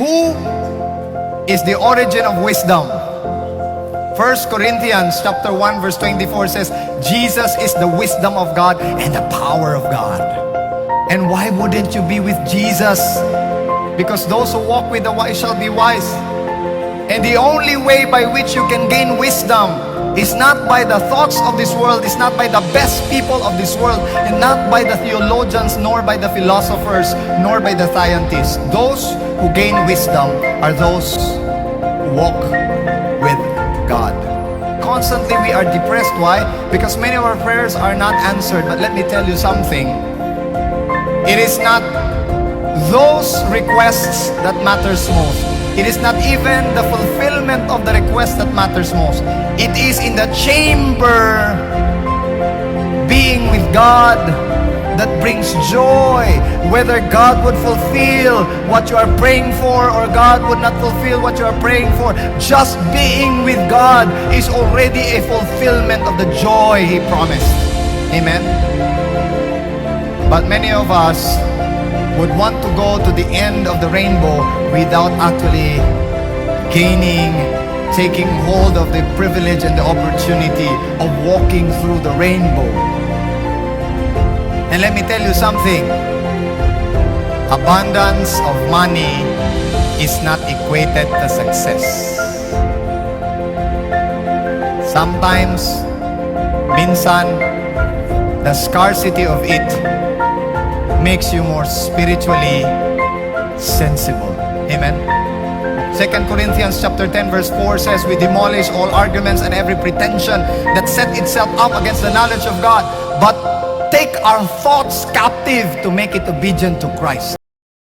who is the origin of wisdom? 1 Corinthians chapter 1 verse 24 says, Jesus is the wisdom of God and the power of God. And why wouldn't you be with Jesus? Because those who walk with the wise shall be wise. And the only way by which you can gain wisdom is not by the thoughts of this world, is not by the best people of this world, and not by the theologians, nor by the philosophers, nor by the scientists. Those who gain wisdom are those who walk with God. Constantly we are depressed. Why? Because many of our prayers are not answered. But let me tell you something. It is not those requests that matters most. It is not even the fulfillment of the request that matters most. It is in the chamber, being with God, that brings joy. Whether God would fulfill what you are praying for or God would not fulfill what you are praying for, just being with God is already a fulfillment of the joy He promised. Amen? But many of us would want to go to the end of the rainbow without actually gaining, taking hold of the privilege and the opportunity of walking through the rainbow. And let me tell you something. Abundance of money is not equated to success. Sometimes, minsan, the scarcity of it makes you more spiritually sensible. Amen. 2 Corinthians chapter 10 verse 4 says, we demolish all arguments and every pretension that set itself up against the knowledge of God, but take our thoughts captive to make it obedient to Christ.